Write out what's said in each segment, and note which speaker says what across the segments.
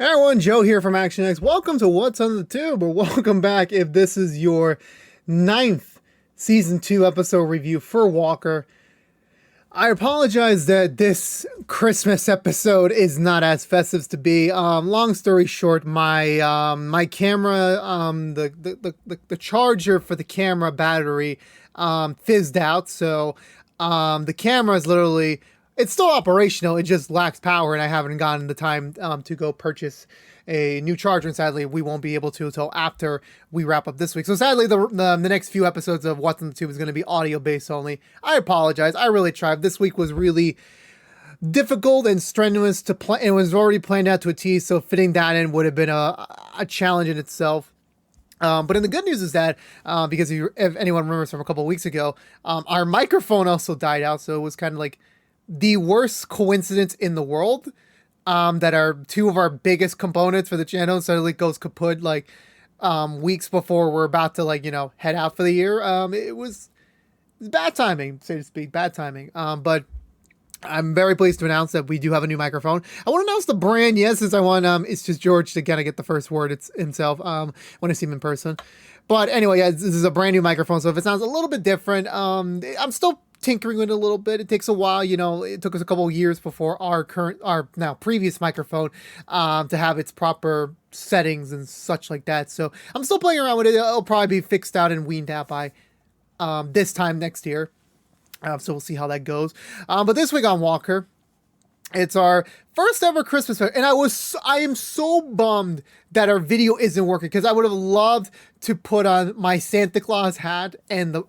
Speaker 1: Hey everyone, Joe here from ActionX. Welcome to What's on the Tube, or welcome back if this is your ninth Season 2 episode review for Walker. I apologize that this Christmas episode is not as festive to be. Long story short, my camera, the charger for the camera battery fizzed out, so the camera is literally, it's still operational, it just lacks power, and I haven't gotten the time to go purchase a new charger, and sadly we won't be able to until after we wrap up this week. So sadly the next few episodes of What's on the Tube is going to be audio based only. I apologize. I really tried. This week was really difficult and strenuous to plan. It was already planned out to a T, so fitting that in would have been a challenge in itself. But in the good news is that, because if anyone remembers from a couple of weeks ago, our microphone also died out, so it was kind of like the worst coincidence in the world, that are two of our biggest components for the channel suddenly goes kaput, like, weeks before we're about to, like, head out for the year. It was bad timing, so to speak, bad timing. But I'm very pleased to announce that we do have a new microphone. I want to announce the brand, yes, since I want, it's just George to kind of get the first word, it's himself, when I see him in person. But anyway, yeah, this is a brand new microphone, so if it sounds a little bit different, I'm still tinkering with it a little bit. It takes a while, it took us a couple of years before our now previous microphone to have its proper settings and such like that. So I'm still playing around with it. It'll probably be fixed out and weaned out by this time next year. So we'll see how that goes. But this week on Walker, it's our first ever Christmas special, and I am so bummed that our video isn't working, because I would have loved to put on my Santa Claus hat and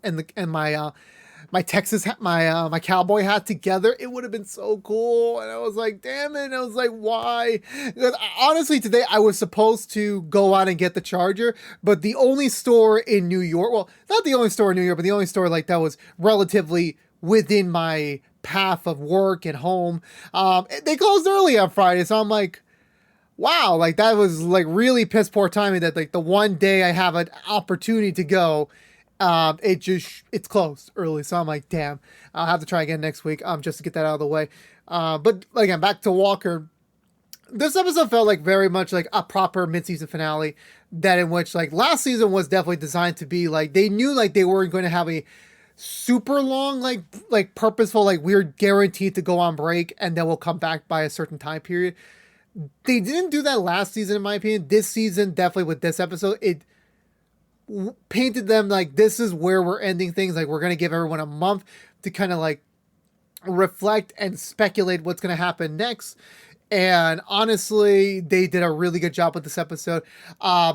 Speaker 1: my Texas hat, my cowboy hat together. It would have been so cool. And I was like, damn it. And I was like, why? Because honestly, today I was supposed to go out and get the charger, but the only store in New York, well, not the only store in New York, but the only store like that was relatively within my path of work and home, they closed early on Friday. So I'm like, wow, like that was like really piss poor timing, that like the one day I have an opportunity to go, it's closed early. So I'm like, damn, I'll have to try again next week, just to get that out of the way. But again, back to Walker. This episode felt like very much like a proper mid-season finale, that in which like last season was definitely designed to be like, they knew like they weren't going to have a super long, like purposeful, like we're guaranteed to go on break and then we'll come back by a certain time period. They didn't do that last season, in my opinion. This season, definitely with this episode, it painted them like this is where we're ending things. Like we're going to give everyone a month to kind of like reflect and speculate what's going to happen next. And honestly, they did a really good job with this episode.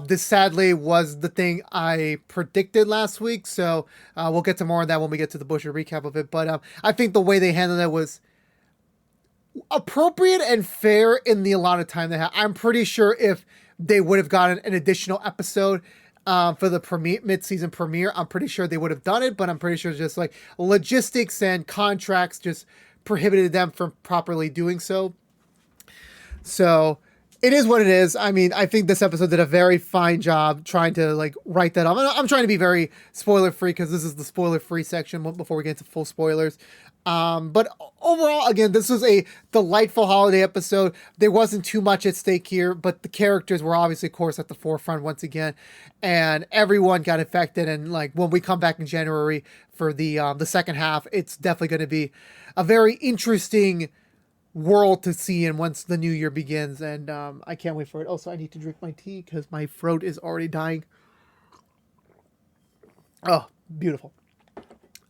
Speaker 1: This sadly was the thing I predicted last week, so we'll get to more of that when we get to the Busher recap of it. But I think the way they handled it was appropriate and fair in the allotted time they had. I'm pretty sure if they would have gotten an additional episode for the mid-season premiere, I'm pretty sure they would have done it, but I'm pretty sure just like logistics and contracts just prohibited them from properly doing so. So it is what it is. I mean, I think this episode did a very fine job trying to like write that off. I'm trying to be very spoiler free, because this is the spoiler free section before we get into full spoilers. But overall, again, this was a delightful holiday episode. There wasn't too much at stake here, but the characters were obviously, of course, at the forefront once again, and everyone got affected. And like when we come back in January for the second half, it's definitely going to be a very interesting world to see, and once the new year begins, and I can't wait for it. Also, I need to drink my tea because my throat is already dying. Oh, beautiful.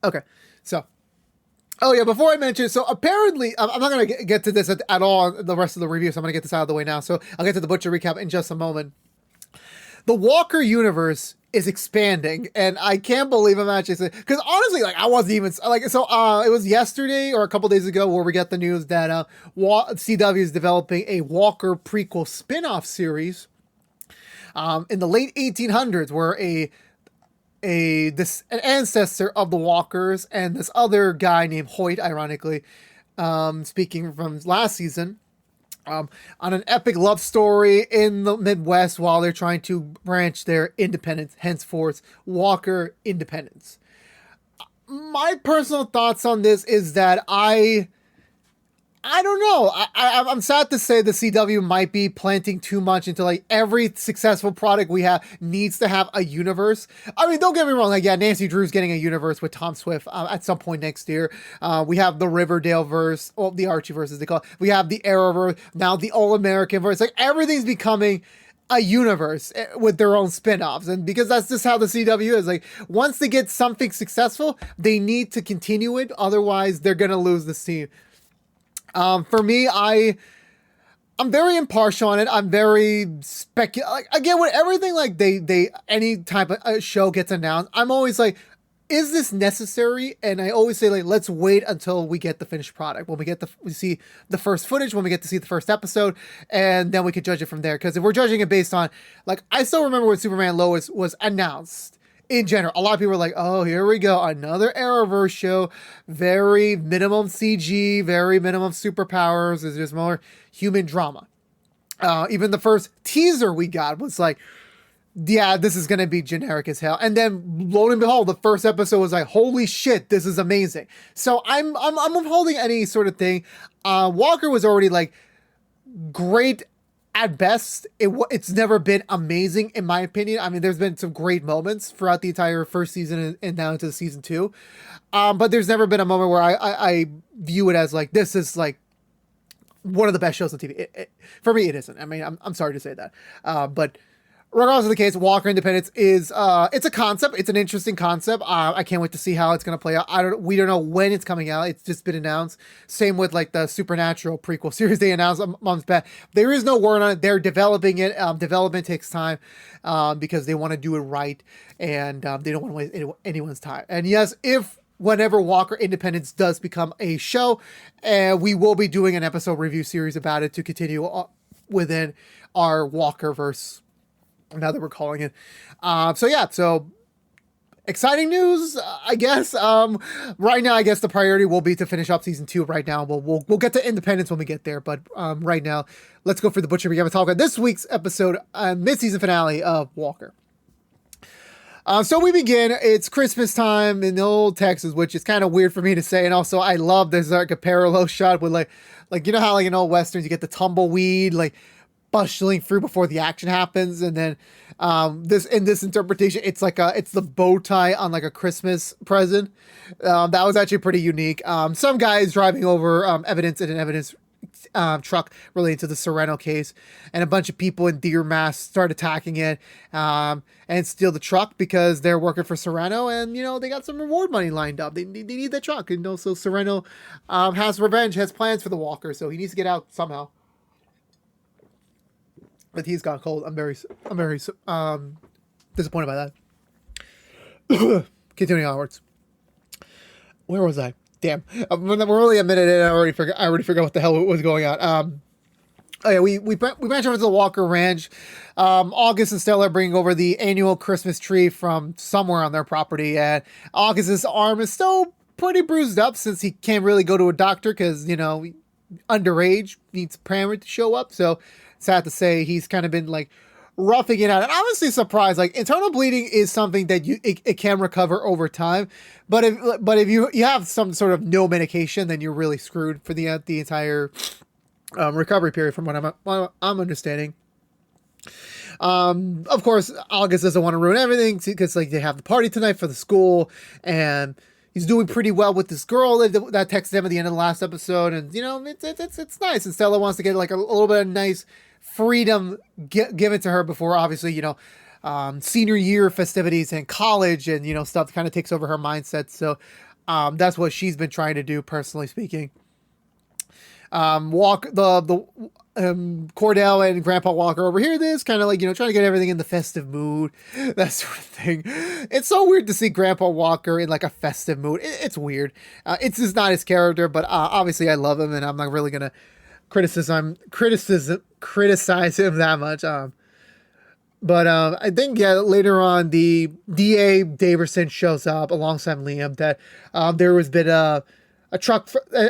Speaker 1: Okay, so oh yeah, before I mention, so apparently I'm not going to get to this at all the rest of the review, so I'm going to get this out of the way now. So I'll get to the Butcher recap in just a moment. The Walker universe is expanding, and I can't believe I'm actually, because honestly, like I wasn't even like, so it was yesterday or a couple days ago where we got the news that CW is developing a Walker prequel spin-off series in the late 1800s, where an ancestor of the Walkers and this other guy named Hoyt, ironically, speaking from last season, on an epic love story in the Midwest while they're trying to branch their independence, henceforth Walker Independence. My personal thoughts on this is that I I don't know. I'm sad to say the CW might be planting too much into like every successful product we have needs to have a universe. I mean, don't get me wrong. Like, yeah, Nancy Drew's getting a universe with Tom Swift at some point next year. We have the Riverdale verse, or the Archie verse, as they call it. We have the Arrowverse, now the All American verse. Like, everything's becoming a universe with their own spin-offs, and because that's just how the CW is. Like, once they get something successful, they need to continue it, otherwise they're gonna lose the steam. For me, I'm very impartial on it. I'm very like, again, with everything, like they any type of show gets announced, I'm always like, is this necessary? And I always say, like, let's wait until we get the finished product. When we see the first footage, when we get to see the first episode, and then we can judge it from there. Because if we're judging it based on, like, I still remember when Superman Lois was announced. In general, a lot of people were like, oh, here we go, another Arrowverse show, very minimum CG, very minimum superpowers, there's just more human drama. Even the first teaser we got was like, yeah, this is gonna be generic as hell. And then lo and behold, the first episode was like, holy shit, this is amazing. So I'm withholding any sort of thing. Walker was already like great at best. It's never been amazing, in my opinion. I mean, there's been some great moments throughout the entire first season and now into season 2. But there's never been a moment where I view it as like, this is like one of the best shows on TV. For me, it isn't. I mean, I'm sorry to say that. But regardless of the case, Walker Independence is it's a concept. It's an interesting concept. I can't wait to see how it's gonna play out. We don't know when it's coming out. It's just been announced. Same with like the Supernatural prequel series they announced months back. There is no word on it. They're developing it. Development takes time because they want to do it right, and they don't want to waste anyone's time. And yes, if whenever Walker Independence does become a show, we will be doing an episode review series about it to continue within our Walkerverse, now that we're calling it. So exciting news, I guess. Right now, I guess the priority will be to finish up season 2 right now. We'll get to Independence when we get there, but right now, let's go for the butcher. We have to talk about this week's episode, mid-season finale of Walker. So we begin. It's Christmas time in old Texas, which is kind of weird for me to say. And also, I love there's like a parallel shot with like you know how like in old westerns you get the tumbleweed like bustling through before the action happens, and then this interpretation, it's like it's the bow tie on like a Christmas present. That was actually pretty unique. Some guys driving over evidence in an evidence truck related to the Sereno case, and a bunch of people in deer masks start attacking it and steal the truck because they're working for Sereno, and you know they got some reward money lined up. They need that truck, and so Sereno has revenge, has plans for the Walker, so he needs to get out somehow. But he's gone cold. I'm very disappointed by that. Continuing onwards. Where was I? Damn, we're only a minute in. I already forgot what the hell was going on. Oh yeah, we branch over to the Walker Ranch. August and Stella are bringing over the annual Christmas tree from somewhere on their property, and August's arm is still pretty bruised up since he can't really go to a doctor because underage, needs a paramedic to show up. So sad to say, he's kind of been like roughing it out. And I'm honestly surprised. Like, internal bleeding is something that it can recover over time, but if you have some sort of no medication, then you're really screwed for the entire recovery period, from what I'm understanding. Of course, August doesn't want to ruin everything because like they have the party tonight for the school, and he's doing pretty well with this girl that texted him at the end of the last episode, and it's nice. And Stella wants to get like a little bit of nice freedom given to her before, obviously, senior year festivities and college and stuff kind of takes over her mindset. So that's what she's been trying to do, personally speaking. Cordell and Grandpa Walker overhear this, kind of like, trying to get everything in the festive mood, that sort of thing. It's so weird to see Grandpa Walker in like a festive mood. It's weird. It's just not his character, but obviously I love him and I'm not really going to criticize him that much. But I think, later on, the DA Davidson shows up alongside Liam, that there has been an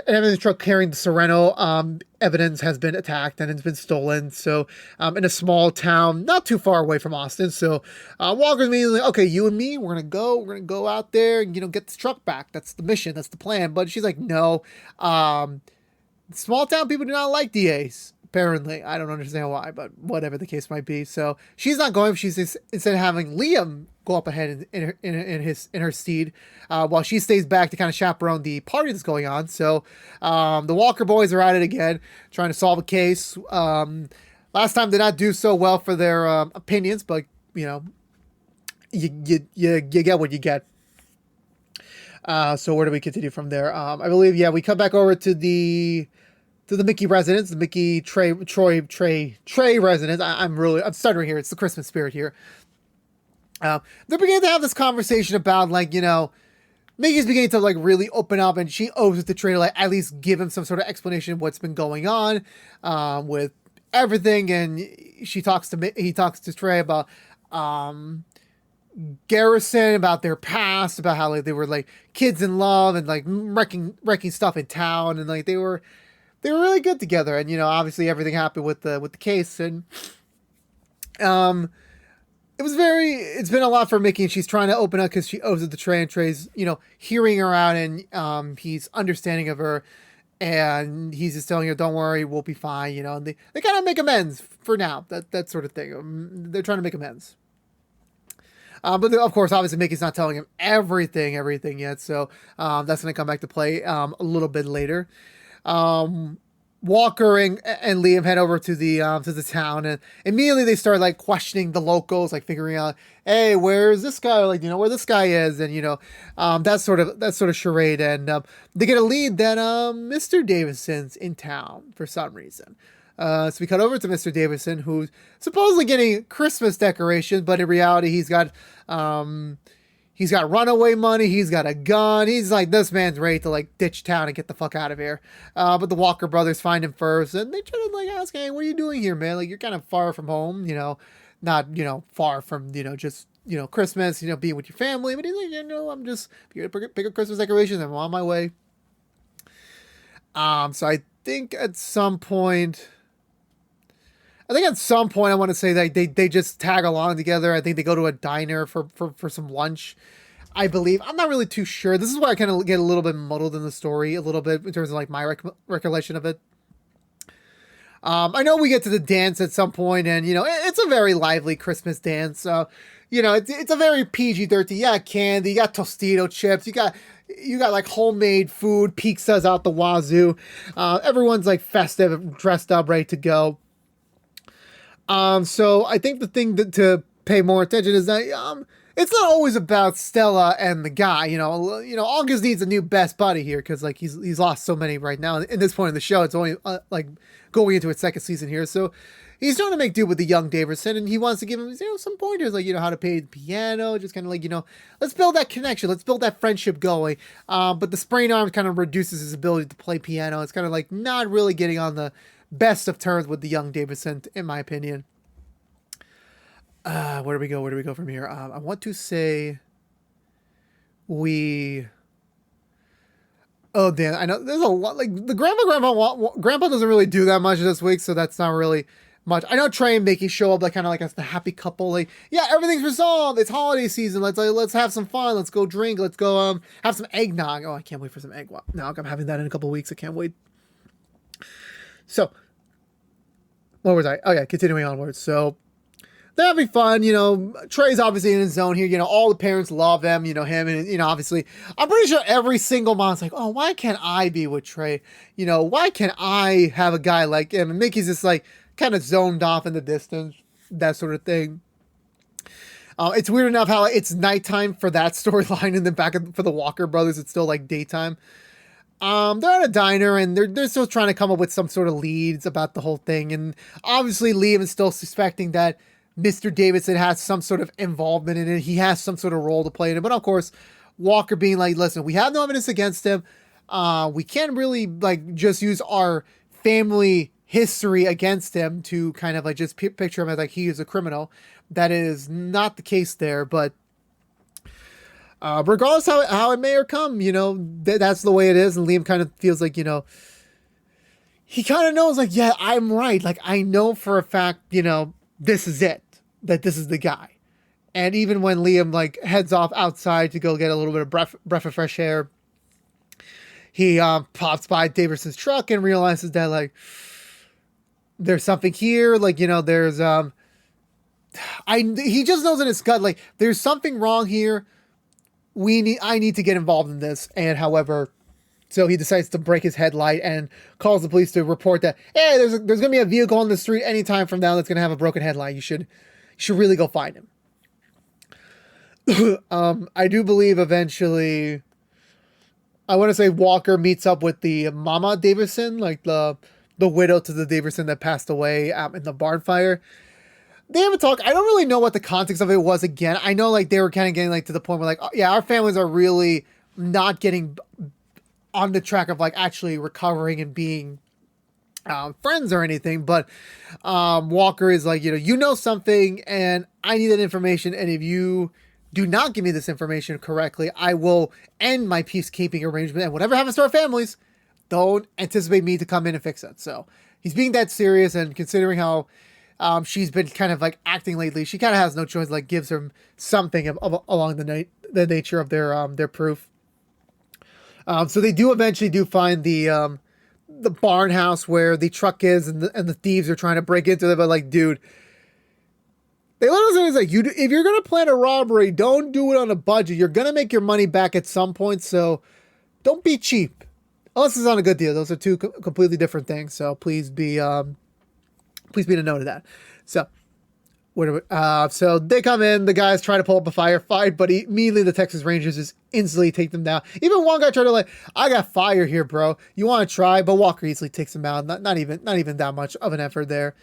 Speaker 1: evidence truck carrying the Sereno evidence has been attacked and it's been stolen. So in a small town, not too far away from Austin. So Walker's immediately like, okay, you and me, we're gonna go out there and get this truck back. That's the mission. That's the plan. But she's like, no. Small town people do not like DAs. Apparently, I don't understand why, but whatever the case might be. So she's not going. She's instead of having Liam go up ahead in her steed, while she stays back to kind of chaperone the party that's going on. So the Walker boys are at it again, trying to solve a case. Last time did not do so well for their opinions, but you know, you get what you get. So where do we continue from there? I believe, yeah, we come back over to the Mickey residence, the Mickey Trey residence. I'm stuttering here. It's the Christmas spirit here. They're beginning to have this conversation about, like, you know, Mickey's beginning to, like, really open up, and she owes it to Trey to, like, at least give him some sort of explanation of what's been going on with everything. And he talks to Trey about Garrison, about their past, about how, like, they were, like, kids in love and, like, wrecking stuff in town, and, like, they were really good together. And, you know, obviously everything happened with the case, and it's been a lot for Mickey, and she's trying to open up because she owes it to Trey, and Trey's, you know, hearing her out, and he's understanding of her, and he's just telling her, don't worry, we'll be fine, you know. And they kind of make amends for now, that sort of thing. They're trying to make amends. But of course, obviously, Mickey's not telling him everything yet, so that's going to come back to play a little bit later. Walker and Liam head over to the town, and immediately they start, like, questioning the locals, like figuring out, hey, where's this guy? Like, you know, where this guy is, and, you know, that sort of charade. And they get a lead that Mr. Davidson's in town for some reason. So we cut over to Mr. Davidson, who's supposedly getting Christmas decorations, but in reality, he's got runaway money. He's got a gun. He's like, this man's ready to, like, ditch town and get the fuck out of here. But the Walker brothers find him first, and they try to, like, ask, hey, what are you doing here, man? Like, you're kind of far from home, you know, not, you know, far from, you know, just, you know, Christmas, you know, being with your family. But he's like, you know, I'm just here to pick up Christmas decorations. I'm on my way. So I think at some point, I want to say that they just tag along together. I think they go to a diner for some lunch, I believe. I'm not really too sure. This is why I kind of get a little bit muddled in the story, a little bit in terms of, like, my recollection of it. I know we get to the dance at some point, and, you know, it's a very lively Christmas dance. You know, it's a very PG-13. You got candy, you got Tostito chips, you got like homemade food, pizzas out the wazoo. Everyone's, like, festive, dressed up, ready to go. So I think the thing to pay more attention is that it's not always about Stella and the guy. You know, August needs a new best buddy here because, like, he's lost so many right now. At this point in the show, it's only like going into its second season here, so he's trying to make do with the young Davidson, and he wants to give him, you know, some pointers, like, you know, how to play the piano, just kind of like, you know, let's build that connection, let's build that friendship going. But the sprained arm kind of reduces his ability to play piano. It's kind of like not really getting on the best of terms with the young Davidson, in my opinion. Where do we go from here? I want to say oh, damn, I know there's a lot, like, the grandpa doesn't really do that much this week, so that's not really much. I know Trey and Mickey show up, like, kind of like as the happy couple, like, yeah, everything's resolved, it's holiday season, let's have some fun, let's go drink, let's go have some eggnog. Oh, I can't wait for some eggnog. I'm having that in a couple weeks. I can't wait. So what was I? Oh yeah, continuing onwards. So they're having fun, you know. Trey's obviously in his zone here. You know, all the parents love him, you know, him. And, you know, obviously, I'm pretty sure every single mom's like, oh, why can't I be with Trey? You know, why can't I have a guy like him? And Mickey's just, like, kind of zoned off in the distance, that sort of thing. It's weird enough how it's nighttime for that storyline, and then for the Walker brothers, it's still, like, daytime. They're at a diner, and they're still trying to come up with some sort of leads about the whole thing. And obviously, Liam is still suspecting that Mr. Davidson has some sort of involvement in it. He has some sort of role to play in it. But of course, Walker being like, listen, we have no evidence against him. We can't really, like, just use our family history against him to kind of, like, just picture him as, like, he is a criminal. That is not the case there. But regardless how it may or come, you know, that's the way it is. And Liam kind of feels like, you know, he kind of knows, like, yeah, I'm right. Like, I know for a fact, you know, this is it. That this is the guy. And even when Liam, like, heads off outside to go get a little bit of breath of fresh air, he pops by Davidson's truck and realizes that like there's something here. Like, you know, there's he just knows in his gut like there's something wrong here. I need to get involved in this. And however, so he decides to break his headlight and calls the police to report that, hey, there's gonna be a vehicle on the street anytime from now that's gonna have a broken headlight. You should really go find him. I do believe eventually, I want to say Walker meets up with the Mama Davidson, like the widow to the Davidson that passed away in the barn fire. They have a talk. I don't really know what the context of it was again. I know like they were kind of getting like to the point where like, oh, yeah, our families are really not getting on the track of like actually recovering and being friends or anything. But Walker is like, you know something and I need that information. And if you do not give me this information correctly, I will end my peacekeeping arrangement. And whatever happens to our families, don't anticipate me to come in and fix it. So he's being that serious, and considering how she's been kind of like acting lately, she kind of has no choice. Like gives her something along the nature of their proof. So they do eventually find the barn house where the truck is, and the thieves are trying to break into it. But like, dude, they let us know it's like if you're gonna plan a robbery, don't do it on a budget. You're gonna make your money back at some point, so don't be cheap. Unless it's on a good deal. Those are two completely different things. So please be to note of that. So, so they come in. The guys try to pull up a fight, but immediately the Texas Rangers just instantly take them down. Even one guy tried to like, I got fire here, bro. You want to try? But Walker easily takes him out. Not even that much of an effort there.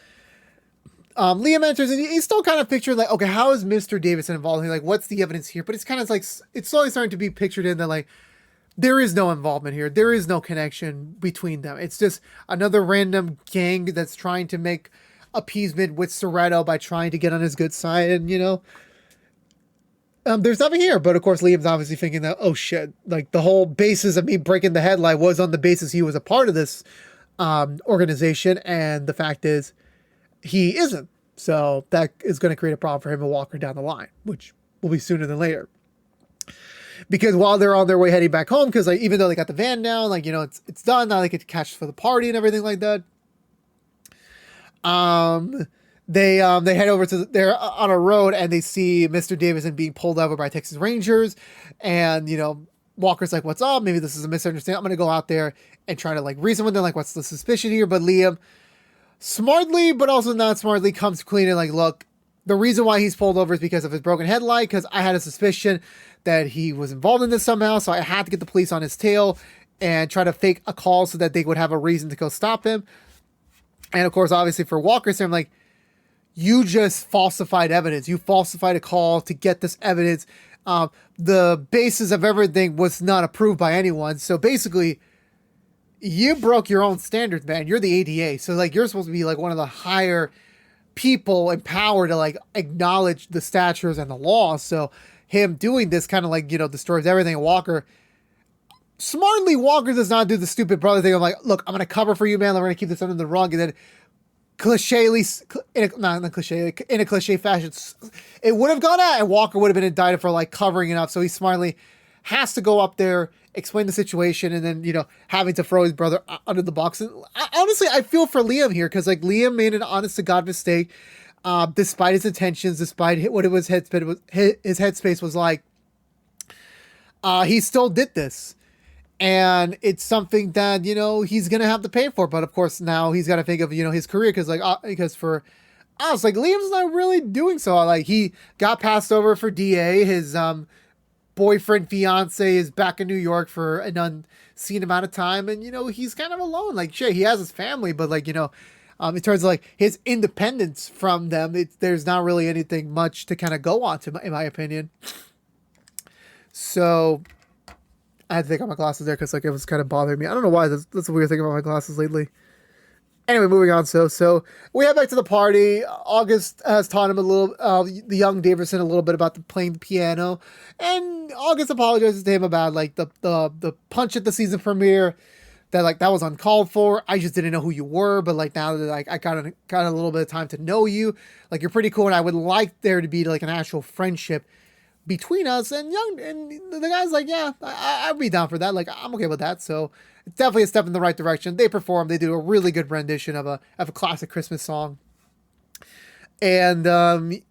Speaker 1: Liam enters, and he's still kind of pictured like, okay, how is Mr. Davidson involved? Like, what's the evidence here? But it's kind of like it's slowly starting to be pictured in that like, there is no involvement here. There is no connection between them. It's just another random gang that's trying to make appeasement with Soretto by trying to get on his good side. And, there's nothing here. But, of course, Liam's obviously thinking that, oh, shit. Like, the whole basis of me breaking the headlight was on the basis he was a part of this organization. And the fact is, he isn't. So that is going to create a problem for him and Walker down the line, which will be sooner than later. Because while they're on their way heading back home, because like even though they got the van now, like it's done now, they get to catch for the party and everything like that. They head over to they're on a road and they see Mr. Davidson being pulled over by Texas Rangers, and Walker's like, "What's up? Maybe this is a misunderstanding. I'm gonna go out there and try to like reason with them, like what's the suspicion here?" But Liam, smartly but also not smartly, comes clean and like, look, the reason why he's pulled over is because of his broken headlight, because I had a suspicion that he was involved in this somehow, so I had to get the police on his tail and try to fake a call so that they would have a reason to go stop him. And of course, obviously for Walker, so I'm like, you just falsified evidence. You falsified a call to get this evidence. The basis of everything was not approved by anyone. So basically, you broke your own standards, man. You're the ADA. So like, you're supposed to be like one of the higher people in power to like acknowledge the statutes and the law. So him doing this kind of like, destroys everything. And Walker does not do the stupid brother thing. I'm like, look, I'm going to cover for you, man. We're going to keep this under the rug. And then in a cliche fashion, it would have gone out and Walker would have been indicted for like covering it up. So he smartly has to go up there, explain the situation, and then, having to throw his brother under the bus. And honestly, I feel for Liam here, because like Liam made an honest to God mistake. Despite his intentions, despite what his headspace was like, he still did this. And it's something that, he's going to have to pay for. But of course, now he's got to think of, his career, because for us, like Liam's not really doing so. Like he got passed over for DA. His boyfriend, fiance is back in New York for an unseen amount of time. And, he's kind of alone. Like, shit, he has his family, but like, in terms of like his independence from them, there's not really anything much to kind of go on to, in my opinion. So I had to take out my glasses there because like it was kind of bothering me. I don't know why. That's a weird thing about my glasses lately. Anyway, moving on. So we head back to the party. August has taught him a little, the young Davidson, a little bit about playing the piano, and August apologizes to him about like the punch at the season premiere. That was uncalled for. I just didn't know who you were, but like now that like I got a little bit of time to know you, like you're pretty cool, and I would like there to be like an actual friendship between us. And the guy's like, yeah, I'd be down for that. Like, I'm okay with that. So it's definitely a step in the right direction. They perform. They do a really good rendition of a classic Christmas song. And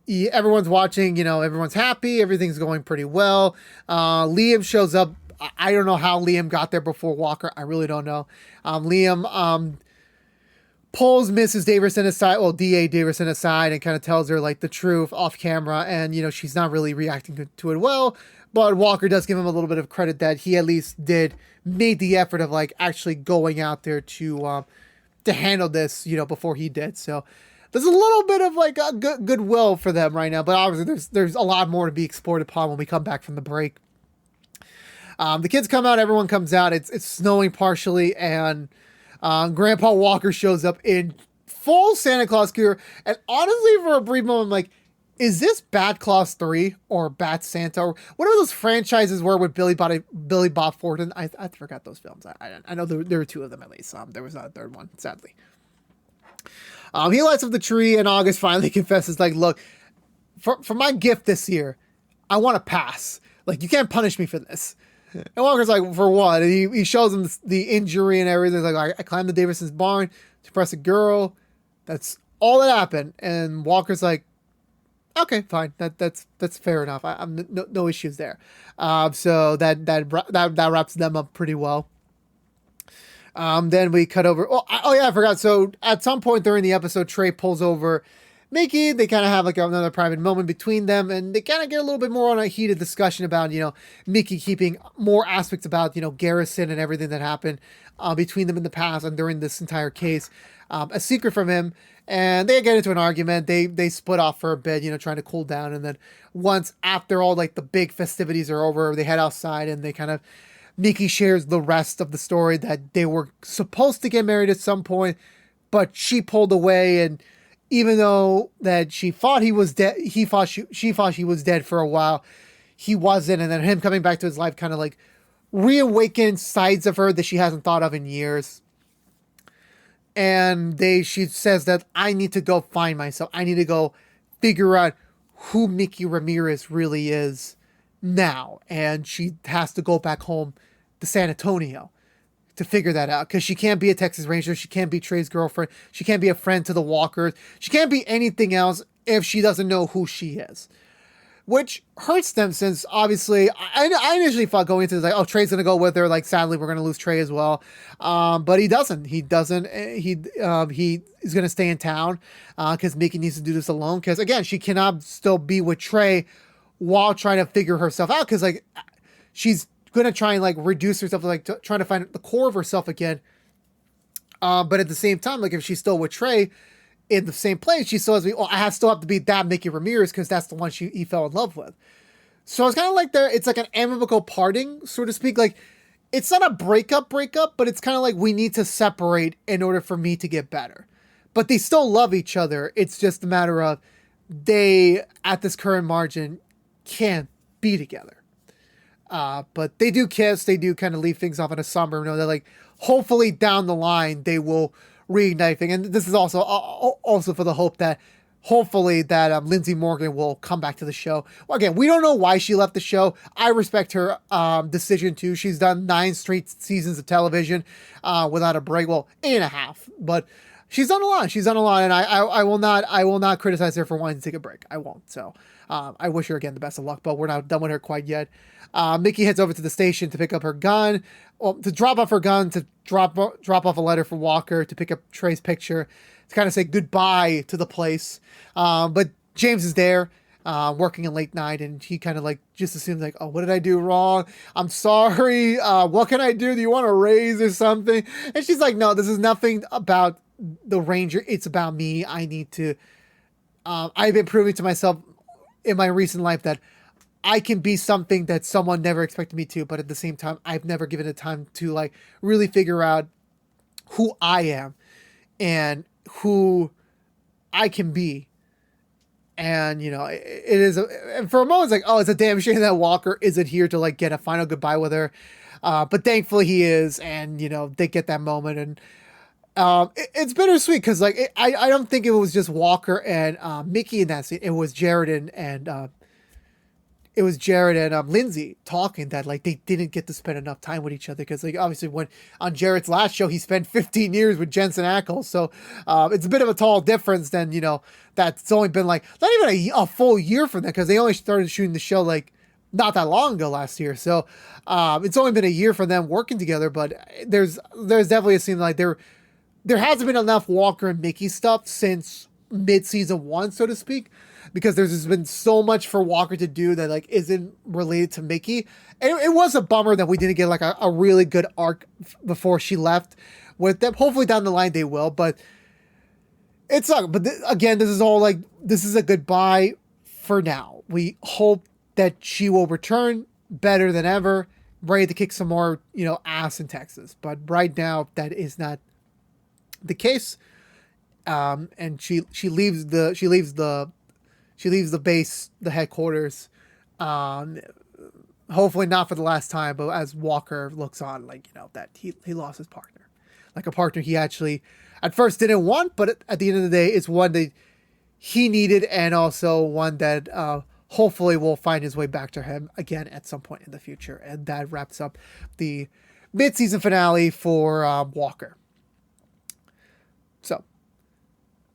Speaker 1: everyone's watching, everyone's happy. Everything's going pretty well. Liam shows up. I don't know how Liam got there before Walker. I really don't know. Liam pulls Mrs. Davidson aside, well, DA Davidson aside, and kind of tells her like the truth off camera. And, she's not really reacting to it well. But Walker does give him a little bit of credit that he at least made the effort of like actually going out there to handle this, before he did. So there's a little bit of like a goodwill for them right now, but obviously there's a lot more to be explored upon when we come back from the break. The kids come out, everyone comes out. It's snowing partially, and Grandpa Walker shows up in full Santa Claus gear. And honestly, for a brief moment, I'm like, is this Bat Claus 3 or Bat Santa or whatever those franchises were with Billy Bob Thornton? I forgot those films. I know there were two of them at least. There was not a third one, sadly. He lights up the tree, and August finally confesses, like, look, for my gift this year, I want to pass. Like, you can't punish me for this. And Walker's like, for what? And he shows him the injury and everything. He's like, I climbed the Davidson's barn to impress a girl. That's all that happened. And Walker's like, okay, fine. That's fair enough. I'm no issues there. So that wraps them up pretty well. Then we cut over. Oh yeah, I forgot. So at some point during the episode, Trey pulls over Mickey. They kind of have like another private moment between them, and they kind of get a little bit more on a heated discussion about, Mickey keeping more aspects about, Garrison and everything that happened between them in the past and during this entire case, a secret from him. And they get into an argument. They split off for a bit, trying to cool down. And then once after all like the big festivities are over, they head outside and they kind of, Mickey shares the rest of the story that they were supposed to get married at some point, but she pulled away. And even though that she thought he was dead, she thought he was dead for a while. He wasn't. And then him coming back to his life kind of like reawakened sides of her that she hasn't thought of in years. And she says that I need to go find myself. I need to go figure out who Mickey Ramirez really is now. And she has to go back home to San Antonio to figure that out, because she can't be a Texas Ranger. She can't be Trey's girlfriend. She can't be a friend to the Walkers. She can't be anything else if she doesn't know who she is, which hurts them, since obviously I initially thought going into this, like, oh, Trey's going to go with her. Like, sadly, we're going to lose Trey as well. But he doesn't. He is going to stay in town because Mickey needs to do this alone. Because again, she cannot still be with Trey while trying to figure herself out. Because like she's going to try and like reduce herself, like trying to find the core of herself again. But at the same time, like if she's still with Trey in the same place, she still has to be, still have to be that Mickey Ramirez, because that's the one he fell in love with. So it's kind of like it's like an amicable parting, so to speak. Like, it's not a breakup, but it's kind of like, we need to separate in order for me to get better. But they still love each other. It's just a matter of they, at this current margin, can't be together. But they do kiss. They do kind of leave things off on a somber note. They're like, hopefully down the line they will reignite things. And this is also for the hope that hopefully that Lindsay Morgan will come back to the show. Well, again, we don't know why she left the show. I respect her decision too. She's done 9 straight seasons of television without a break. Well, 8.5, but she's done a lot. And I will not criticize her for wanting to take a break. I won't. So I wish her again the best of luck, but we're not done with her quite yet. Mickey heads over to the station to pick up her gun, to drop off her gun, to drop off a letter for Walker, to pick up Trey's picture, to kind of say goodbye to the place. But James is there, working a late night, and he kind of like just assumes like, oh, what did I do wrong? I'm sorry. What can I do? Do you want a raise or something? And she's like, no, this is nothing about the Ranger. It's about me. I need to, I've been proving to myself in my recent life that I can be something that someone never expected me to, but at the same time, I've never given it time to like really figure out who I am and who I can be. And, it is, and for a moment, it's like, oh, it's a damn shame that Walker isn't here to like get a final goodbye with her. But thankfully he is. And, they get that moment, and it's bittersweet. Cause like, I don't think it was just Walker and, Mickey in that scene. It was Jared and it was Jared and Lindsay talking that like they didn't get to spend enough time with each other because like obviously when on Jared's last show he spent 15 years with Jensen Ackles, so it's a bit of a tall difference than that's only been like not even a full year for them because they only started shooting the show like not that long ago last year, so it's only been a year for them working together. But there's definitely a scene like there hasn't been enough Walker and Mickey stuff since mid-season 1, so to speak, because there's just been so much for Walker to do that like isn't related to Mickey. And it was a bummer that we didn't get like a really good arc before she left with them. Hopefully down the line they will, but it sucks. But again, this is all like, this is a goodbye for now. We hope that she will return better than ever, ready to kick some more, ass in Texas. But right now that is not the case. And she leaves the base, the headquarters. Hopefully not for the last time, but as Walker looks on, like, that he lost his partner, like a partner he actually at first didn't want, but at the end of the day, it's one that he needed, and also one that hopefully will find his way back to him again at some point in the future. And that wraps up the mid-season finale for Walker. So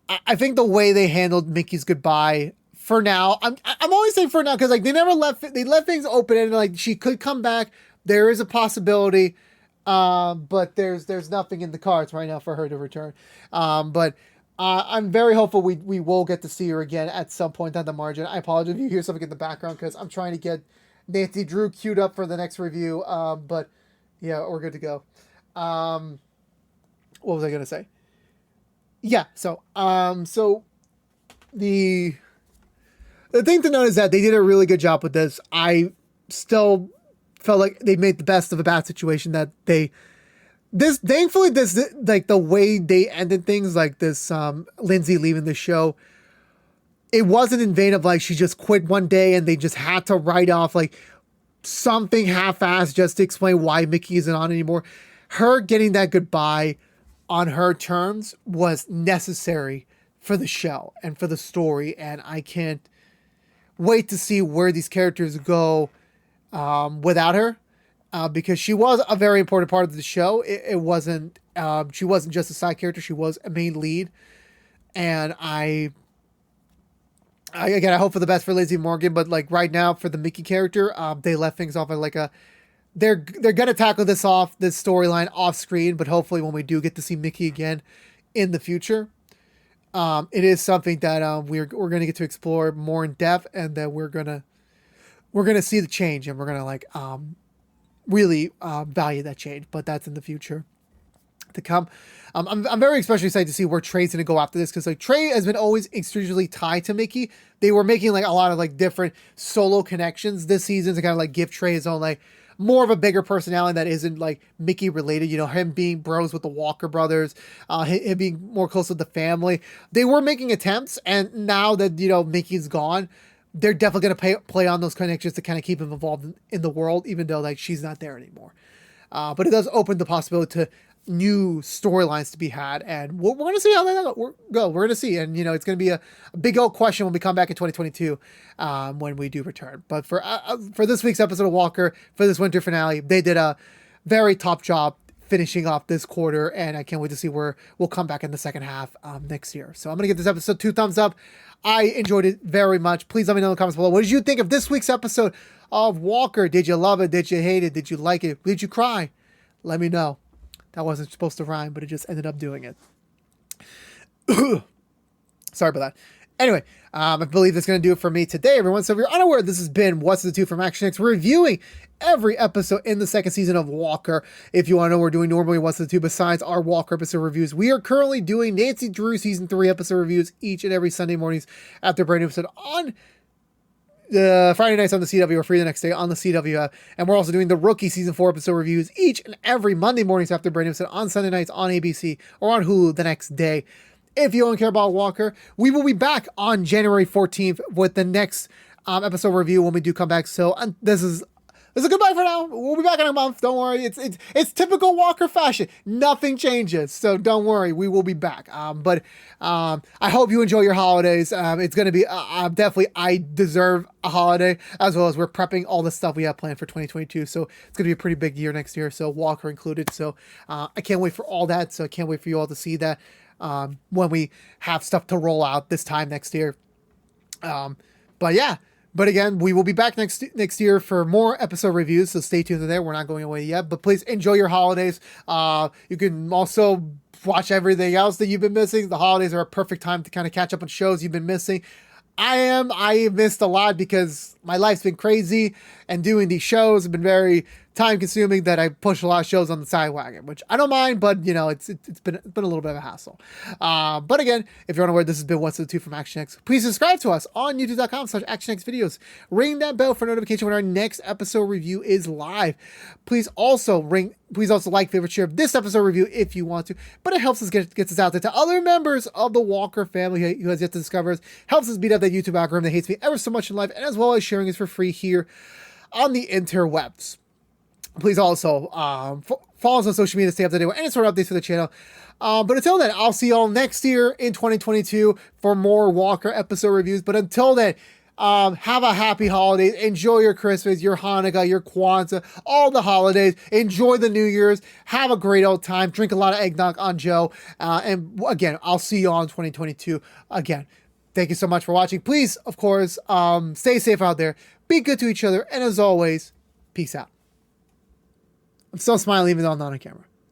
Speaker 1: I think the way they handled Mickey's goodbye for now, I'm always saying for now, because like they left things open, and like she could come back. There is a possibility, but there's nothing in the cards right now for her to return. But I'm very hopeful we will get to see her again at some point down the margin. I apologize if you hear something in the background because I'm trying to get Nancy Drew queued up for the next review. But yeah, we're good to go. What was I gonna say? Yeah, so the thing to note is that they did a really good job with this. I still felt like they made the best of a bad situation, that thankfully like the way they ended things, like this Lindsay leaving the show, it wasn't in vain of like she just quit one day and they just had to write off like something half-assed just to explain why Mickey isn't on anymore. Her getting that goodbye on her terms was necessary for the show and for the story, and I can't wait to see where these characters go without her, because she was a very important part of the show. It wasn't she wasn't just a side character, she was a main lead, and I hope for the best for Lizzie Morgan, but like right now for the Mickey character, they left things off at like a they're gonna tackle this storyline off screen, but hopefully when we do get to see Mickey again in the future, it is something that we're gonna get to explore more in depth, and that we're gonna see the change, and we're gonna like really value that change. But that's in the future to come. I'm very especially excited to see where Trey's gonna go after this, because like Trey has been always extremely tied to Mickey. They were making like a lot of like different solo connections this season to kind of like give Trey his own like more of a bigger personality that isn't like Mickey related, him being bros with the Walker brothers, him being more close with the family. They were making attempts, and now that, Mickey's gone, they're definitely going to play on those connections to kind of keep him involved in the world, even though like she's not there anymore. But it does open the possibility to new storylines to be had, and we're going to see how that go. We're going to see, and it's going to be a big old question when we come back in 2022 when we do return. But for this week's episode of Walker, for this winter finale, they did a very top job finishing off this quarter, and I can't wait to see where we'll come back in the second half next year. So I'm going to give this episode 2 thumbs up. I enjoyed it very much. Please let me know in the comments below, what did you think of this week's episode of Walker? Did you love it? Did you hate it? Did you like it? Did you cry? Let me know. That wasn't supposed to rhyme, but it just ended up doing it. Sorry about that. Anyway, I believe that's going to do it for me today, everyone. So if you're unaware, this has been What's the Two from ActionX, reviewing every episode in the second season of Walker. If you want to know what we're doing normally, What's the Two besides our Walker episode reviews, we are currently doing Nancy Drew season 3 episode reviews each and every Sunday mornings after brand new episode on the Friday nights on the CW, or free the next day on the CW app. And we're also doing the Rookie season 4 episode reviews each and every Monday mornings after brand new episode on Sunday nights on ABC or on Hulu the next day. If you don't care about Walker, we will be back on January 14th with the next episode review when we do come back. So this is It's a goodbye for now. We'll be back in a month. Don't worry. It's typical Walker fashion. Nothing changes, so don't worry. We will be back. But I hope you enjoy your holidays. It's gonna be definitely, I deserve a holiday, as well as we're prepping all the stuff we have planned for 2022. So it's gonna be a pretty big year next year. So Walker included. So I can't wait for all that. So I can't wait for you all to see that when we have stuff to roll out this time next year. But yeah. But again, we will be back next year for more episode reviews, so stay tuned to there. We're not going away yet, but please enjoy your holidays. You can also watch everything else that you've been missing. The holidays are a perfect time to kind of catch up on shows you've been missing. I missed a lot because my life's been crazy, and doing these shows have been very time consuming that I push a lot of shows on the side wagon, which I don't mind, but you know, it's been a little bit of a hassle. But again, if you're unaware, this has been What's the Two from ActionX. Please subscribe to us on youtube.com/ActionX videos. Ring that bell for notification when our next episode review is live. Please also like, favorite, share this episode review if you want to, but it helps us get us out there to other members of the Walker family who has yet to discover us, helps us beat up that YouTube algorithm that hates me ever so much in life, and as well as sharing us for free here on the interwebs. Please also follow us on social media to stay up to date with any sort of updates for the channel. But until then, I'll see y'all next year in 2022 for more Walker episode reviews. But until then, have a happy holidays. Enjoy your Christmas, your Hanukkah, your Kwanzaa, all the holidays. Enjoy the New Year's. Have a great old time. Drink a lot of eggnog on Joe. And again, I'll see you all in 2022. Again, thank you so much for watching. Please, of course, stay safe out there. Be good to each other. And as always, peace out. I'm still smiling even though I'm not on camera.